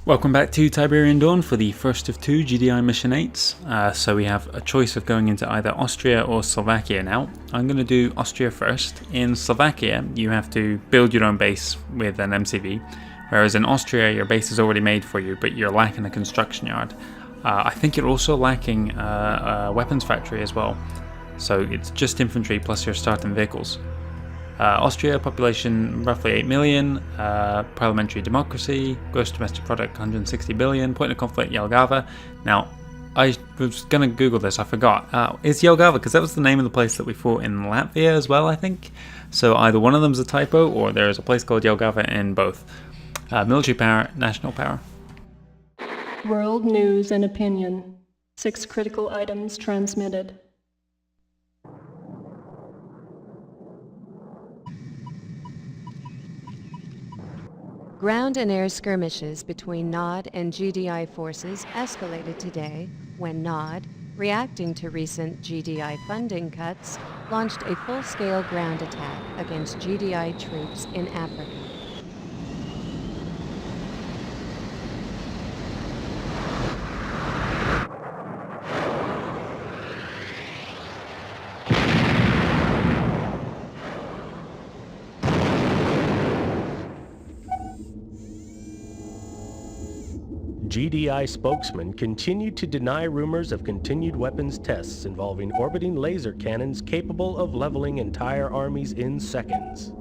Welcome back to Tiberian Dawn for the first of two GDI Mission 8s. So we have a choice of going into either Austria or Slovakia now. I'm going to do Austria first. In Slovakia, you have to build your own base with an MCV, whereas in Austria, your base is already made for you, but you're lacking a construction yard. I think you're also lacking a weapons factory as well. So it's just infantry plus your starting vehicles. Austria, population roughly 8 million, parliamentary democracy, gross domestic product 160 billion, point of conflict Jelgava. Now, I was going to Google this, I forgot. It's Jelgava because that was the name of the place that we fought in Latvia as well, I think. So either one of them is a typo or there is a place called Jelgava in both. Military power, national power. World news and opinion. 6 critical items transmitted. Ground and air skirmishes between Nod and GDI forces escalated today when Nod, reacting to recent GDI funding cuts, launched a full-scale ground attack against GDI troops in Africa. GDI spokesman continued to deny rumors of continued weapons tests involving orbiting laser cannons capable of leveling entire armies in seconds.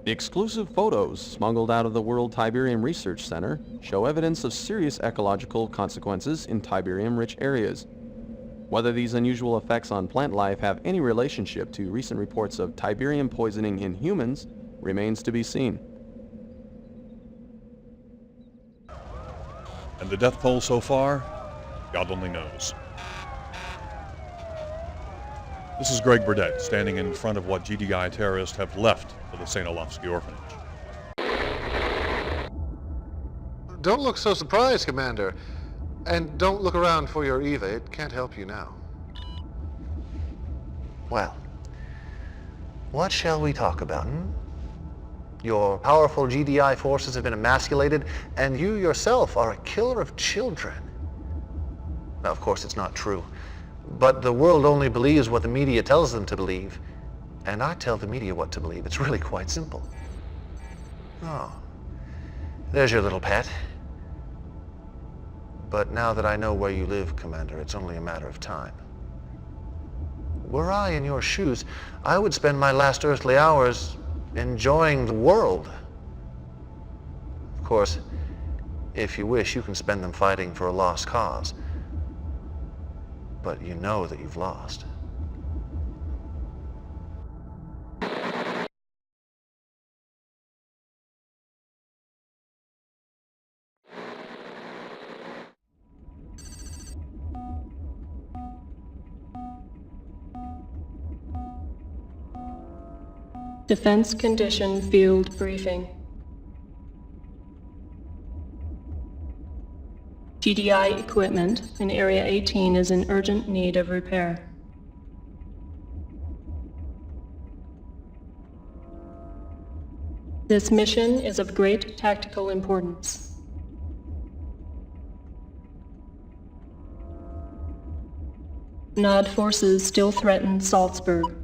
The exclusive photos smuggled out of the World Tiberium Research Center show evidence of serious ecological consequences in Tiberium-rich areas. Whether these unusual effects on plant life have any relationship to recent reports of Tiberium poisoning in humans remains to be seen. And the death toll so far, God only knows. This is Greg Burdett standing in front of what GDI terrorists have left for the St. Olafsky orphanage. Don't look so surprised, Commander. And don't look around for your Eva. It can't help you now. Well, what shall we talk about, Your powerful GDI forces have been emasculated, and you yourself are a killer of children. Now, of course, it's not true. But the world only believes what the media tells them to believe. And I tell the media what to believe. It's really quite simple. Oh, there's your little pet. But now that I know where you live, Commander, it's only a matter of time. Were I in your shoes, I would spend my last earthly hours enjoying the world. Of course, if you wish, you can spend them fighting for a lost cause. But you know that you've lost. Defense Condition Field Briefing. GDI equipment in Area 18 is in urgent need of repair. This mission is of great tactical importance. Nod forces still threaten Salzburg.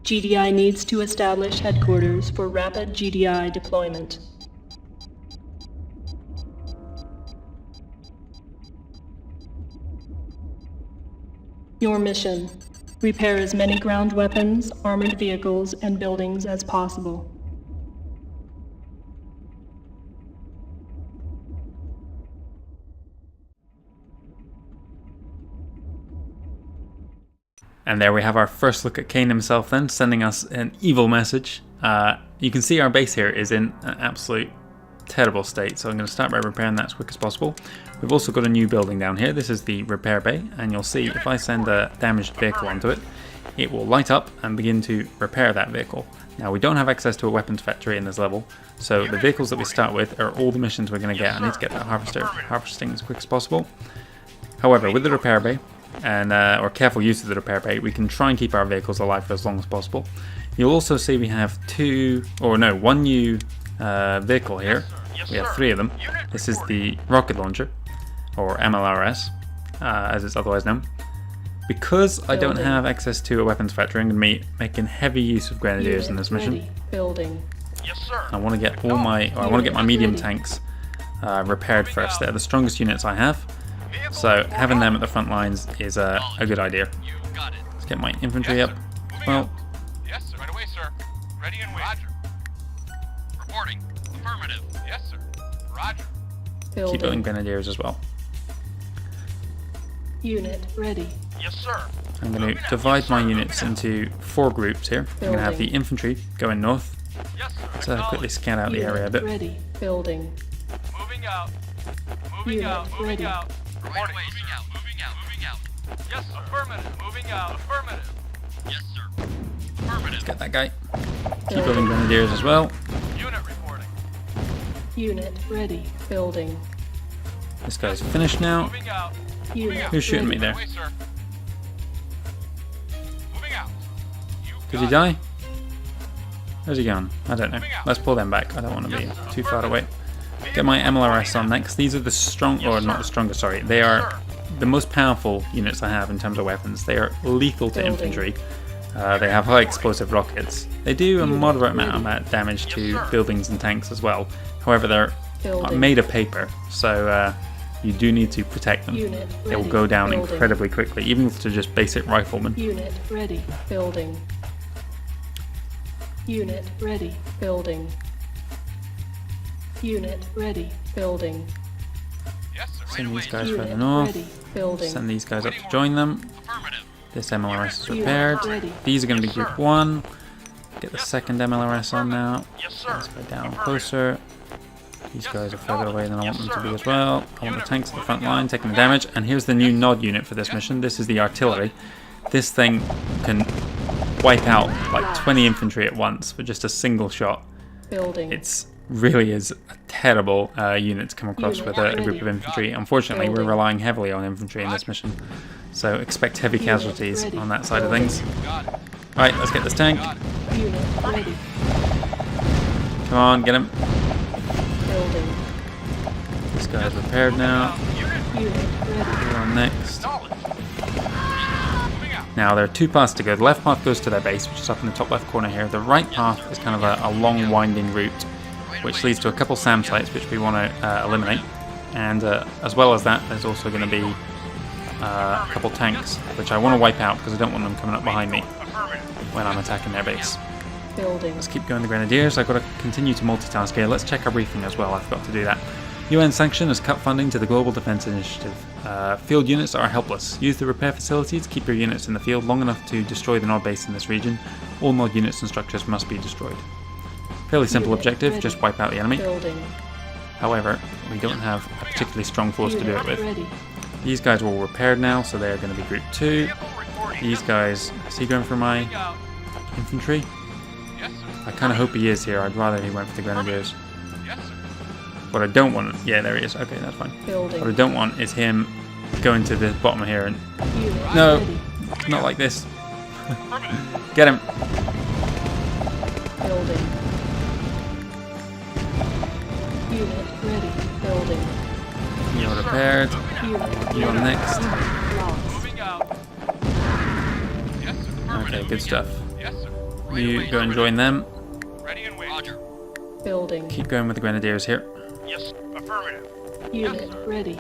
GDI needs to establish headquarters for rapid GDI deployment. Your mission: repair as many ground weapons, armored vehicles, and buildings as possible. And there we have our first look at Kane himself then, sending us an evil message. You can see our base here is in an absolute terrible state, so I'm going to start by repairing that as quick as possible. We've also got a new building down here. This is the repair bay, and you'll see if I send a damaged vehicle onto it, it will light up and begin to repair that vehicle. Now, we don't have access to a weapons factory in this level, so the vehicles that we start with are all the missions we're going to get. I need to get that harvesting as quick as possible. However, with the repair bay, and or careful use of the repair bay, we can try and keep our vehicles alive for as long as possible. You'll also see we have one new vehicle here. We have 3 of them. This is the rocket launcher, or MLRS, as it's otherwise known. Because I don't have access to a weapons factory, I'm going to be making heavy use of grenadiers in this mission. Building. I want to get my medium tanks repaired first. They're the strongest units I have, so having them at the front lines is a good idea. Let's get my infantry up. Well, yes, sir. Right away, sir. Ready and wait. Roger. Reporting. Affirmative. Yes, sir. Roger. Keep building grenadiers as well. Unit ready. Yes, sir. I'm going to divide my units into 4 groups here. I'm going to have the infantry going north. Yes, sir. Let's quickly scan out the area a bit. Ready. Building. Moving out. Moving out. Moving ready. out. Reporting. Moving out. Moving out. Moving out. Yes, sir. Affirmative. Moving out. Affirmative. Yes, sir. Affirmative. Let's get that guy. Keep building grenadiers as well. Unit reporting. Unit ready. Building. This guy's finished now. Moving out. Unit Who's shooting me there? Away, sir. Moving out. You Did got he it. die? Where's he gone? I don't know. Let's pull them back. I don't want to be too far away. Get my MLRS on next. These are the strong, or not the strongest, sorry. They are the most powerful units I have in terms of weapons. They are lethal to infantry. They have high explosive rockets. They do a moderate amount of damage to buildings and tanks as well. However, they're made of paper, so you do need to protect them. They will go down incredibly quickly, even to just basic riflemen. Unit ready. Building. Unit ready. Building. Unit ready. Building. Yes, sir. Right Send away. these guys Unit further north. ready. Building. Send these guys up to join them. Affirmative. This MLRS is repaired. These are going to be group 1. Get the second MLRS on now. Yes, sir. Let's go down closer. These guys are further away than I want them to be as well. I want the tanks at the front line taking the damage. And here's the new Nod unit for this mission. This is the artillery. This thing can wipe out like 20 infantry at once for just a single shot. Building. It's really is a terrible unit to come across with a group of infantry. Unfortunately, we're relying heavily on infantry in this mission, so expect heavy casualties on that side of things. Right, let's get this tank. Unit ready. Come on, get him. Building. This guy's repaired now. Unit ready. We're on next. Knowledge. Moving out. Now, there are 2 paths to go. The left path goes to their base, which is up in the top left corner here. The right path is kind of a long, winding route, which leads to a couple SAM sites, which we want to eliminate. And as well as that, there's also going to be a couple tanks, which I want to wipe out because I don't want them coming up behind me when I'm attacking their base. Building. Let's keep going the Grenadiers. I've got to continue to multitask here. Let's check our briefing as well. I forgot to do that. UN sanction has cut funding to the Global Defense Initiative. Field units are helpless. Use the repair facility to keep your units in the field long enough to destroy the Nod base in this region. All Nod units and structures must be destroyed. Fairly simple objective, just wipe out the enemy. Building. However, we don't have a particularly strong force to do it with. Ready. These guys are all repaired now, so they're going to be group 2. These guys, is he going for my infantry? Yes, sir. I kind of hope he is here. I'd rather he went for the Grenadiers. Yes, sir. What I don't want, yeah, there he is. Okay, that's fine. Building. What I don't want is him going to the bottom here and Unit no, ready. not like this. Get him. Building. Unit ready. Building. You're repaired. Unit You're ready. next. Lost. Moving out. Yes, sir. Okay, good stuff. Yes, sir. You go and join them. Ready and wait. Roger. Building. Keep going with the Grenadiers here. Yes, sir. Affirmative. Unit ready.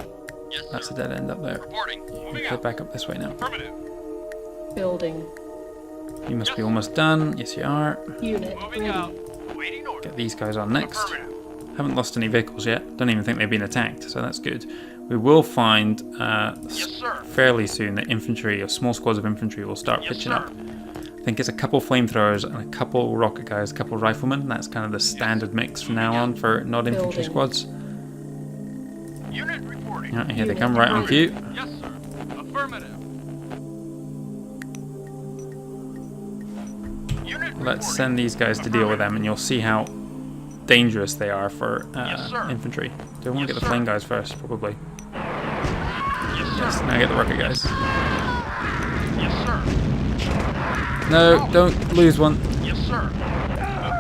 Yes, sir. That's a dead end up there. Reporting. Moving Head out. back up this way now. Affirmative. Building. You must be almost done. Yes, you are. Unit Moving ready. out. Waiting order. Get these guys on next. Affirmative. Haven't lost any vehicles yet. Don't even think they've been attacked, so that's good. We will find Yes, sir. fairly soon that infantry or small squads of infantry will start Yes, pitching sir. up. I think it's a couple flamethrowers and a couple rocket guys, a couple riflemen. That's kind of the standard mix from now on for Nod infantry Building. squads. Unit reporting. Yeah, here they come, right on cue. Yes, sir. Affirmative. let's send these guys to deal with them, and you'll see how dangerous they are for infantry. Do I want to get the flame guys first? Probably. Yes, now get the rocket guys. Yes, sir. No, don't lose one. Yes, sir. Moving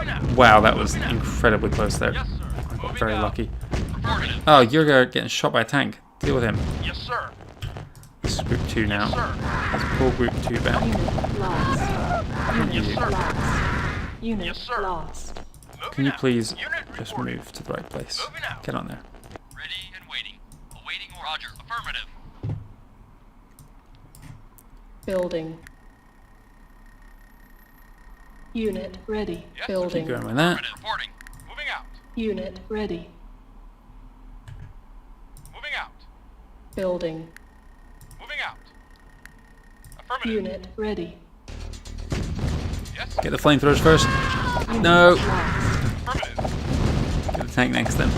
out. Wow, that was incredibly close there. Yes, sir. I got Moving very out. lucky. Affirmative. Oh, you're getting shot by a tank. Deal with him. Yes, sir. This is group 2 now. Sir. Let's pull group 2 back. Unit lost. Unit Yes, sir. lost. Unit Yes, sir. lost. Moving Can you out. please Unit just reporting. move to the right place? Moving out. Get on there. Ready and waiting. Awaiting Roger. Affirmative. Building. Unit ready. Yes, Building. Keep going with that. Affirmative. Reporting. Moving out. Unit ready. Moving out. Building. Moving out. Affirmative. Unit ready. Yes. Get the flamethrowers first. Unit No. lost. Affirmative. Get the tank next to them.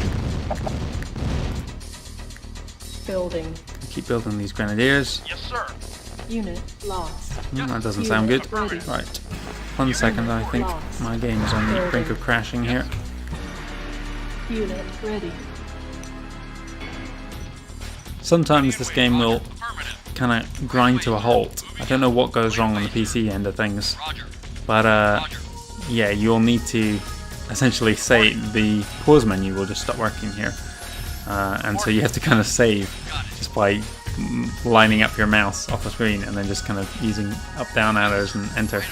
Building. Keep building these grenadiers. Yes, sir. Unit lost. That doesn't sound good. Ready. Right. 1 second, I think my game is on the brink of crashing here. Unit ready. Sometimes this game will Affirmative. kind of grind to a halt. I don't know what goes wrong on the PC end of things, Roger. but yeah, you'll need to essentially say the pause menu will just stop working here, and so you have to kind of save just by lining up your mouse off the screen and then just kind of using up down arrows and enter.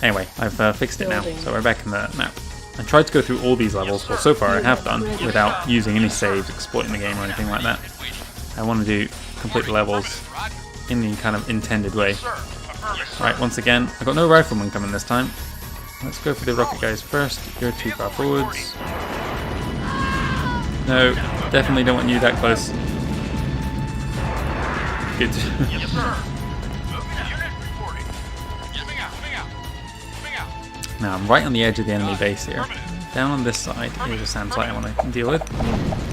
Anyway, I've fixed it now, so we're back in the map. I tried to go through all these levels, well so far I have done, without using any saves, exploiting the game or anything like that. I want to do complete the levels in the kind of intended way. Right, once again, I've got no rifleman coming this time. Let's go for the rocket guys first. You're too far forwards. No, definitely don't want you that close. Good. Yes, sir. Moving out. Unit reporting. Moving out. Moving out. Moving out. Now I'm right on the edge of the enemy base here. Down on this side is a SAM site I want to deal with.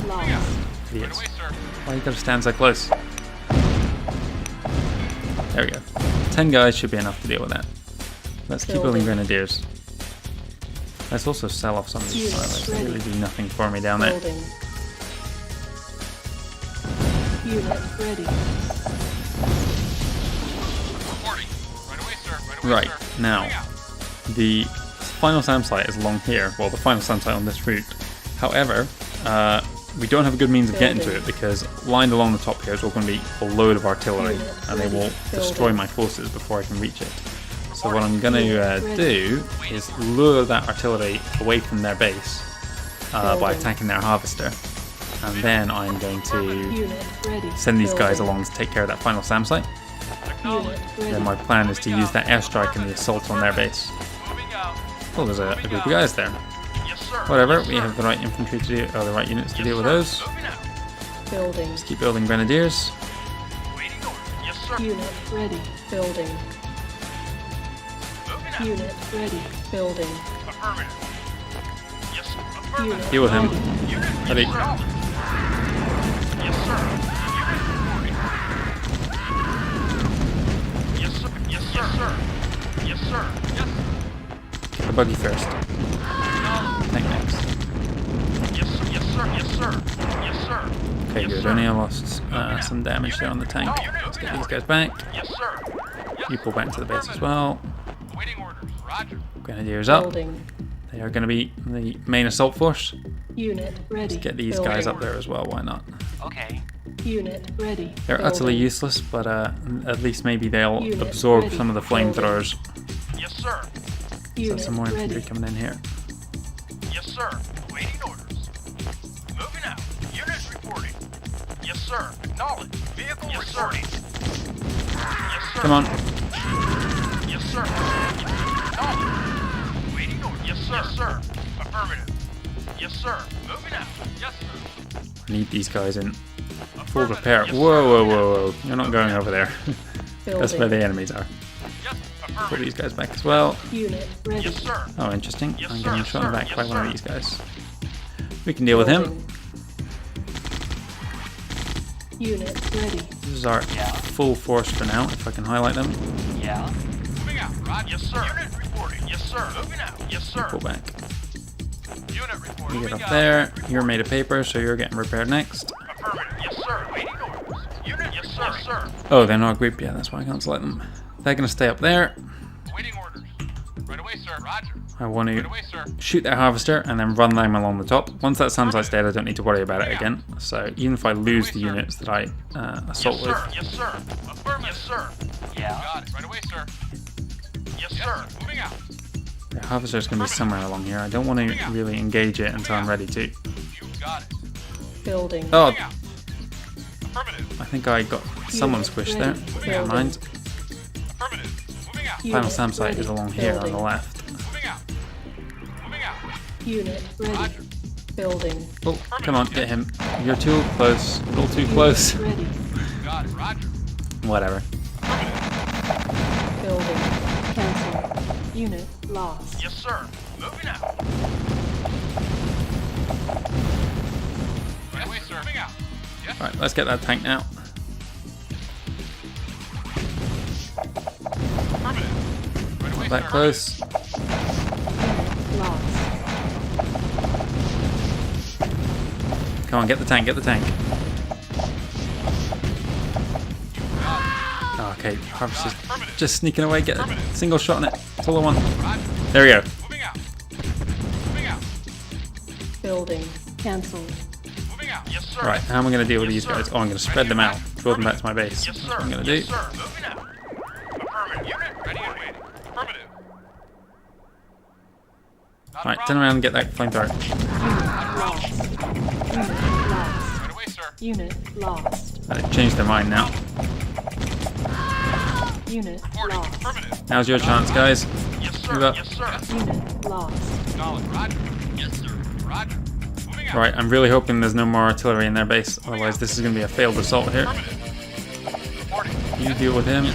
Lost. Idiots. Away, sir. Why you gotta stand so close? There we go. 10 guys should be enough to deal with that. Let's keep building grenadiers. Let's also sell off some of these pilots. They really do nothing for me down there. Building. Unit ready. Reporting. Right away, sir. Right away, Right, sir. now, Moving out. the final SAM site is along here. Well, the final SAM site on this route. However, we don't have a good means of getting to it because lined along the top here is all going to be a load of artillery and they will destroy my forces before I can reach it. So what I'm going to do is lure that artillery away from their base by attacking their harvester, and then I'm going to Unit ready. send these guys along to take care of that final SAM site. Unit Then ready. my plan is to use that airstrike and the assault on their base. Moving out. Oh, there's a group of guys there. Yes, sir. Whatever, Yes, we sir. have the right infantry to deal, or the right units to deal with those. Moving out. Building. Just keep building grenadiers. Waiting order. Yes, sir. Unit ready. Building. Moving out. Unit ready. Building. Affirmative. Yes, sir. Affirmative. Unit Deal with him. Unit Ready. reporting. Yes, sir. Unit reporting. Yes, sir. Yes, sir. Yes, sir. Yes, sir. The buggy first. Tank next. Yes, sir. Yes, sir. Yes, sir. Yes, sir. Okay, good. Only I lost some damage there on the tank. Let's get these guys back. Yes, sir. Yes. You pull back to the base as well. Waiting orders. Roger. Grenadiers up. Building. They are going to be the main assault force. Unit ready. Let's get these Building. guys up there as well. Why not? Okay. Unit ready. They're Building. utterly useless, but at least maybe they'll Unit absorb ready. some of the Building. flamethrowers. Yes, sir. So Unit some more infantry ready. coming in here. Yes, sir. Waiting orders. Moving out. Unit reporting. Yes, sir. Acknowledge. Vehicle reporting. Yes, sir. Come on. Yes, sir. Acknowledge. Waiting orders. Yes, sir. Yes, sir. Affirmative. Yes, sir. Moving out. Yes, sir. I need these guys in full Affirmative. repair. Yes, Whoa, sir. whoa, whoa, whoa. You're not going over there. That's where Building. the enemies are. Yes, Put affirmative. these guys back as well. Unit ready. Yes, sir. Oh, interesting. Yes, I'm sir. getting Yes, shot sir. back Yes, by one of sir. these guys. We can deal with him. Building. Unit ready. This is our full force for now, if I can highlight them. Yeah. Moving out. Roger. Yes, sir. Unit reporting. Yes, sir. Moving out. Yes, sir. Pull back. Unit report. You get Moving up out. there. You're made of paper, so you're getting repaired next. Affirmative. Yes, sir. Waiting orders. Unit. Yes, sir. Yes, sir. Oh, they're not a group yet. That's why I can't select them. They're going to stay up there. Waiting orders. Right away, sir. Roger. I want Right to away, sir. shoot their harvester and then run them along the top. Once that SAM site's dead, I don't need to worry about it again. So even if I lose the units that I assault Yes, with, sir. Yes, sir. Affirmative. Yes, sir. Yeah. Got it. Right away, sir. Yes, sir. Moving out. the harvester's going to be somewhere along here. I don't want to really engage it until I'm ready to. You got it. Building. Oh, Affirmative. I think I got someone squished there. Never mind. Affirmative. Moving out. Final Unit SAM site is ready. along here on the Building. left. Moving out. Moving out. Unit ready. Roger. Building. Oh, come on, get him. You're too close. A little too close. Ready. Got it. Roger. Whatever. Building. Cancel. Unit lost. Yes, sir. Moving out. Right away, sir. Moving out. Yes. Right, let's get that tank now. Affirmative. Right away, That sir. close. Unit lost. Come on, get the tank, get the tank. Oh, okay, harvester's just sneaking away. Get a single shot on it. That's all I want. There we go. Moving out. Moving out. Building. Cancel. Moving out. Yes, sir. Right, how am I going to deal with these guys? Oh, I'm going to spread them out. Build them back to my base. Yes, That's sir. what I'm going to Yes, do. sir. Moving out. Affirmative. Unit ready and waiting. Affirmative. Not a Right, turn problem. around and get that flamethrower. Lost. Unit lost. Right away, sir. Unit lost. They've changed their mind now. Unit Reporting. lost. Affirmative. Now's your chance, guys. Yes, sir. Move up. Yes, sir. Unit lost. Acknowledge. Roger. Yes, sir. Roger. Moving out. Right, I'm really hoping there's no more artillery in their base. Otherwise, this is going to be a failed assault here. Affirmative. Reporting. You deal with him.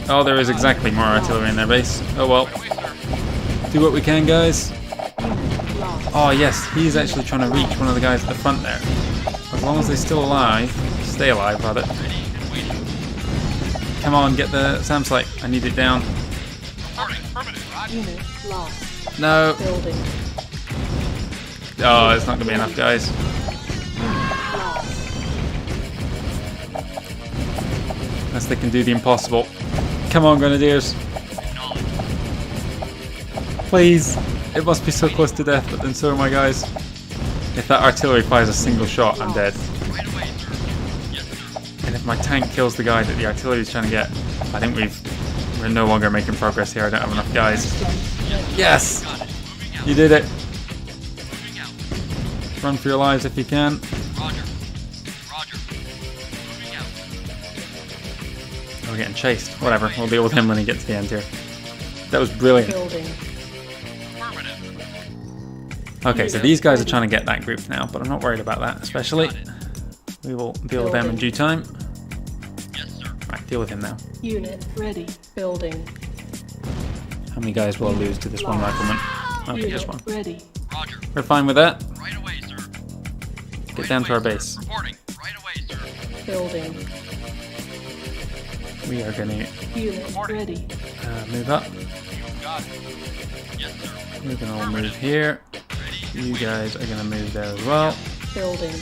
Oh, there is exactly more artillery in their base. Oh well. Right away, sir. Do what we can, guys. Unit lost. Oh yes, he's actually trying to reach one of the guys at the front there. As long as they're still alive, stay alive rather. Come on, get the SAM site. I need it down. Reporting. Affirmative. Roger. Unit lost. No. Building. Oh, it's not going to be enough, guys. Lost. Unless they can do the impossible. Come on, Grenadiers. Please. It must be so close to death, but then so are my guys. If that artillery fires a single shot, I'm dead. And if my tank kills the guy that the artillery is trying to get, I think we're no longer making progress here. I don't have enough guys. Yes! You did it. Run for your lives if you can. Roger. Roger. Moving out. Oh, we're getting chased. Whatever. We'll deal with him when he gets to the end here. That was brilliant. Building. Affirmative. Okay, so these guys are trying to get that group now, but I'm not worried about that, especially. We will deal with them in due time. Yes, sir. Right, deal with him now. Unit ready. Building. How many guys will I lose to this one rifleman? Okay, Unit just one. ready. Roger. We're fine with that. Right away, sir. Get down to our base. Reporting. Right away, sir. Building. We are going to Unit ready. move up. You got it. Yes, sir. We're going to all move here. You guys are going to move there as well. Building.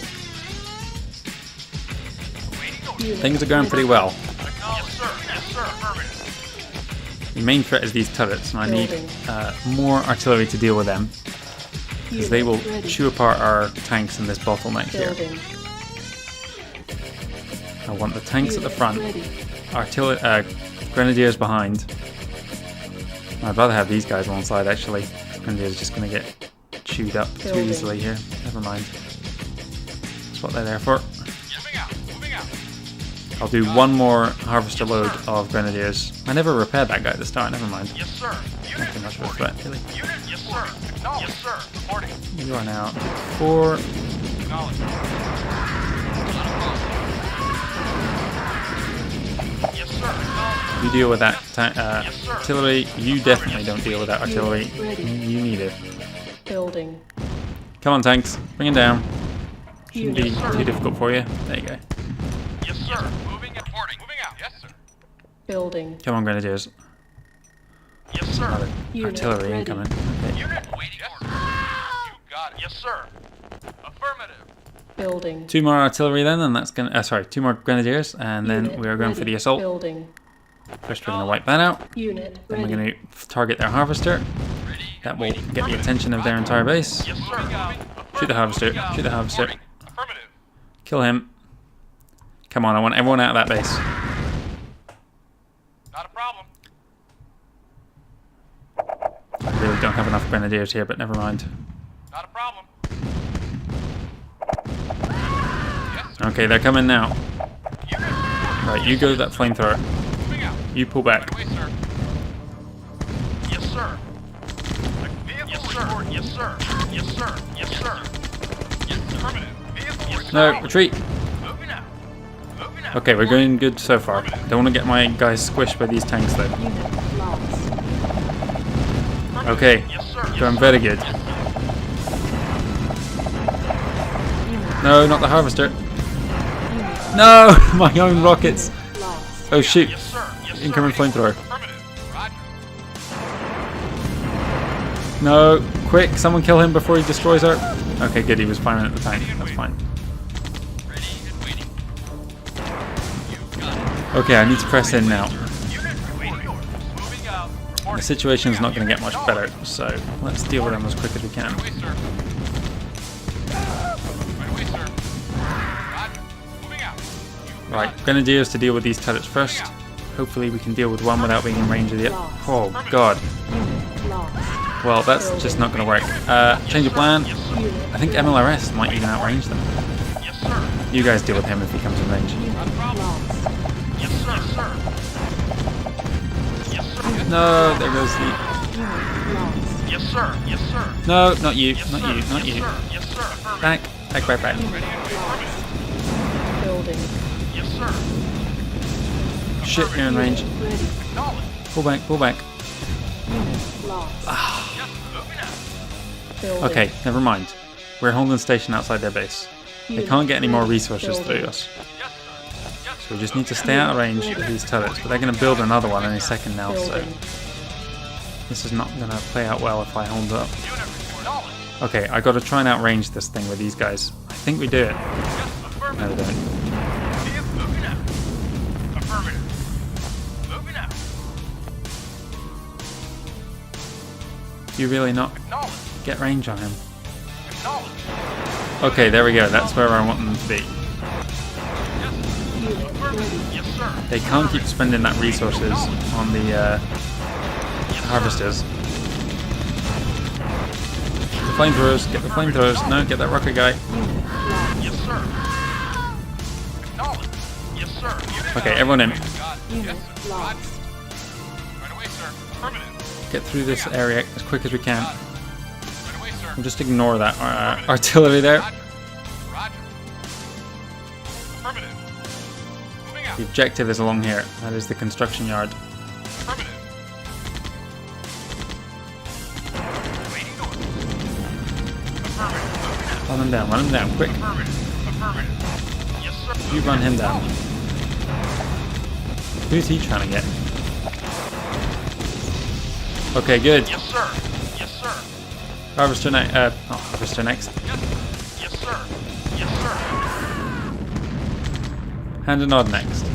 Unit Things are going pretty well. Yes, sir. Yes, sir. Affirmative. The main threat is these turrets, and I need Building. more artillery to deal with them, because they will ready. chew apart our tanks in this bottleneck here. Building. I want the tanks at the Unit front, ready. grenadiers behind. I'd rather have these guys alongside, actually. Grenadiers are just going to get chewed up too Building. easily here. Never mind. That's what they're there for. Moving out. Moving out. I'll do one more harvester load of grenadiers. I never repaired that guy at the start, never mind. Yes, sir. Not Unit too much of a reporting. threat, really. Unit. Yes, sir. Acknowledge. Yes, sir. Reporting. You are now 4. Acknowledge. Not a problem. Yes, sir. Acknowledge. You deal with that artillery. You definitely don't deal with that artillery. Unit ready. You need it. Building. Come on, tanks. Bring it down. Shouldn't be Unit too difficult for you. There you go. Yes, sir. Moving and reporting. Moving out. Yes, sir. Building. Come on, grenadiers. Yes, sir. Unit Artillery ready. incoming. Okay. Unit waiting orders. You got it. Yes, sir. Affirmative. Building. 2 more artillery then, and that's gonna. Sorry, 2 more grenadiers, and then Unit we are going for ready. the assault. Building. First, we're gonna wipe that out. Unit Then we're ready. gonna target their harvester. That will get the attention of their entire base. Yes, sir. Shoot the harvester. Shoot the harvester. Affirmative. Kill him. Come on, I want everyone out of that base. Not a problem. I really don't have enough grenadiers here, but never mind. Not a problem. Okay, they're coming now. Unit. Right, you go to that flamethrower. Moving out. You pull back. Right away, sir. Yes, sir. Vehicle yes, sir. Yes, sir. Yes, sir. Yes, sir. Yes, affirmative. Vehicle yes, No, retreat. Moving out. Moving out. Okay, we're going good so far. Don't want to get my guys squished by these tanks though. Unit lost. Okay, Yes, sir. doing very good. No, not the harvester. No, my own rockets. Lost. Oh shoot, Yes, sir. Yes, sir. incoming flamethrower. Affirmative. Roger. No, quick, someone kill him before he destroys our... Okay, good, he was firing at the tank. That's fine. Ready and waiting. You got it. Okay, I need to press in now. Unit waiting orders. Moving out. The Reporting. situation's not going to get much better, so let's deal with them as quick as we can. Right away, sir. Right away, sir. Roger. Moving out. Right, grenadiers to deal with these turrets first. Hopefully we can deal with one without being in range of the... Oh god. Unit lost. Well, that's just not going to work. Change of plan. Yes, sir. I think MLRS might even outrange them. Yes, sir. You guys deal with him if he comes in range. Not a problem. Lost. Yes, sir. Yes, sir. Yes, sir. No, there goes the... Unit lost. Yes, sir. Yes, sir. No, not you, Yes, not sir. you, not Yes, you. sir. Yes, sir. Affirmative. Back, back, back, back. Ready and affirmative. Building. Yes, sir. Shit, you're in range. Ready. Acknowledge. Pull back, pull back. Unit lost. Yes, moving out. Building. Okay, never mind. We're holding station outside their base. They Unit can't get any more ready. resources Building. through us. Yes, sir. Yes, So we just need to stay out of range of these turrets. But they're going to build another one any second now, so... Building. This is not going to play out well if I hold up. unit acknowledge. Okay, I got to try and outrange this thing with these guys. I think we do it. Yes, No, affirmative. we don't. Vehicle moving out. Affirmative. Moving out. You really not Acknowledge. get range on him. Acknowledge. Okay, there we go. That's where I want them to be. Yes, Unit ready. yes, sir. They can't keep spending that resources on the harvesters. The flamethrowers, get the flamethrowers. No, get that rocket guy. Unit lost. Yes, sir. Acknowledge. Yes, sir. Unit Okay, everyone in. got it. Unit Yes, sir. lost. Right away, sir. Affirmative. Get through this area as quick as we can. Right away, sir. We'll just ignore that artillery there. Roger. Roger. Affirmative. Moving out. The objective is along here. That is the construction yard. Affirmative. Waiting orders. Affirmative. Moving out. Run him down, quick. Affirmative. Affirmative. Yes, sir. You run him down. Who's he trying to get? Okay, good. Yes, sir. Yes, sir. Harvester next. Not harvester next. Yes. Yes, sir. Yes, sir. Hand and nod next.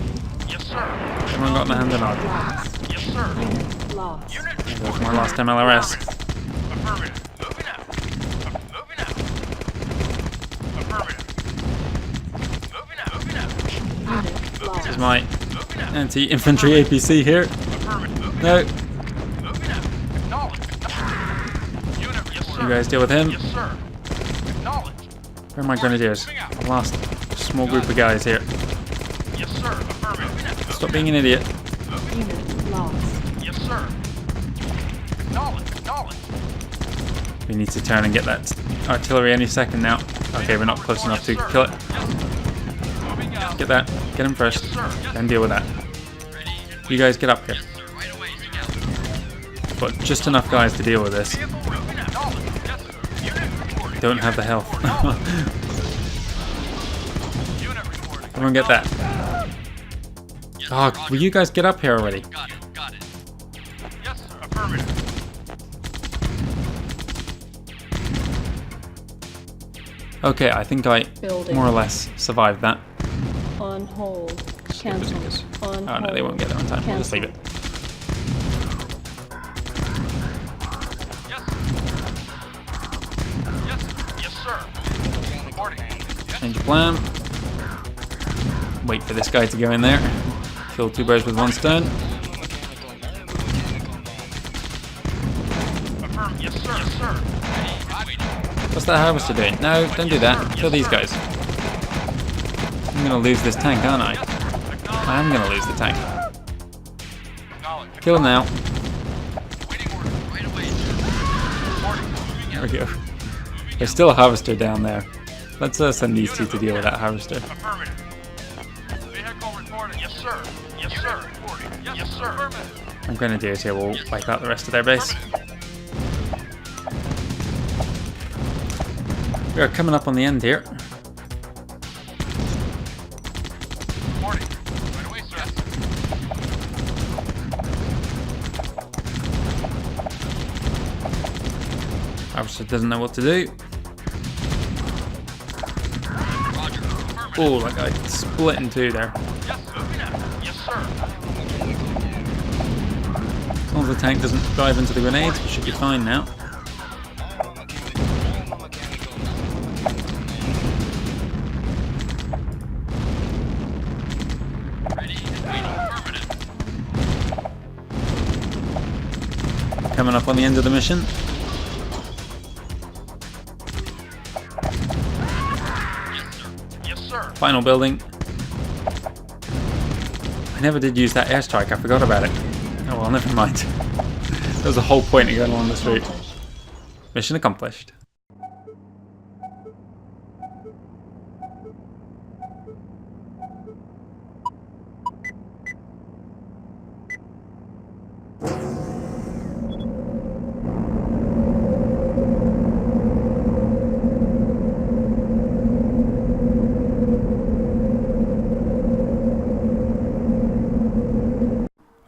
Yes, sir. Everyone got in the hand and nod. Lost. Yes, sir. Unit lost. Unit There's my last MLRS. Affirmative. Moving out. Moving out. Affirmative. Moving out. Moving out. Unit lost. This is my Moving out. anti-infantry APC here. Affirmative. Moving No, out. Moving out. Acknowledge. Unit. Yes, sir. you guys deal with him. Yes, sir. Acknowledge. Where are my grenadiers? The last small group of guys here. Yes, sir. Affirmative. Stop being an idiot. Unit lost. Yes, sir. Acknowledge. Acknowledge. We need to turn and get that artillery any second now. Okay, we're not close enough to kill it. Moving out. Get that. Get him first. Yes, sir. Yes, Then deal with that. ready and You guys get up here. sir. Right away. Together. But just enough guys to deal with this. Vehicle moving out. Acknowledge. Yes, sir. Unit reporting. Don't have the health. Unit reporting. Everyone get that. Oh, will you guys get up here already? Got it. Got it. Yes, sir. Affirmative. Okay, I think I Building. more or less survived that. On hold. Cancel. On Oh no, they won't get there on time. We'll just leave it. Yes. Yes, sir. Reporting. Change of plan. Wait for this guy to go in there. Kill two birds with one stone. Affirm. Yes, sir. Yes, sir. What's that harvester doing? No, don't do that. Kill these guys. I'm gonna lose this tank, aren't I? I am gonna lose the tank. Kill him now. There we go. There's still a harvester down there. Let's send these two to deal with that harvester. Affirmative. Vehicle reporting. Yes, sir. Yes, sir. Reporting. Yes, sir. Affirmative. I'm grenadiers here will wipe out the rest of their base. We are coming up on the end here. Reporting. Right away, sir. Harvester doesn't know what to do. Oh, that guy split in two there. Yes, moving out. Yes, sir. As long as the tank doesn't dive into the grenades, we should be fine now. Ready and waiting. Affirmative. Coming up on the end of the mission. Yes, sir. Final building. I never did use that airstrike, I forgot about it. Oh well, never mind. There was a whole point of going along this route. Mission accomplished.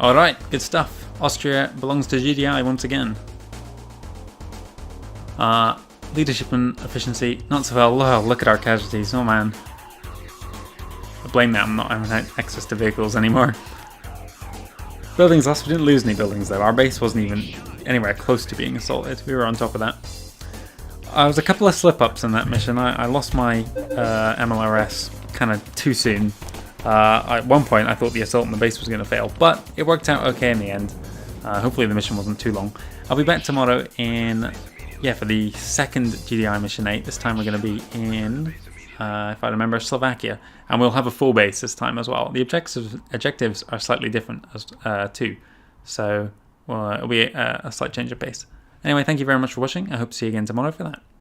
Alright, good stuff. Austria belongs to GDI once again. Leadership and efficiency, not so well. Oh, look at our casualties, oh man. I blame that I'm not having access to vehicles anymore. Buildings lost, we didn't lose any buildings though. Our base wasn't even anywhere close to being assaulted. We were on top of that. I was a couple of slip-ups in that mission. I lost my MLRS kind of too soon. At one point I thought the assault on the base was going to fail, but it worked out okay in the end. Hopefully the mission wasn't too long. I'll be back tomorrow for the second GDI mission 8. This time we're going to be in, if I remember, Slovakia, and we'll have a full base this time as well. The objectives are slightly different too, so it'll be a slight change of pace. Anyway, thank you very much for watching. I hope to see you again tomorrow for that.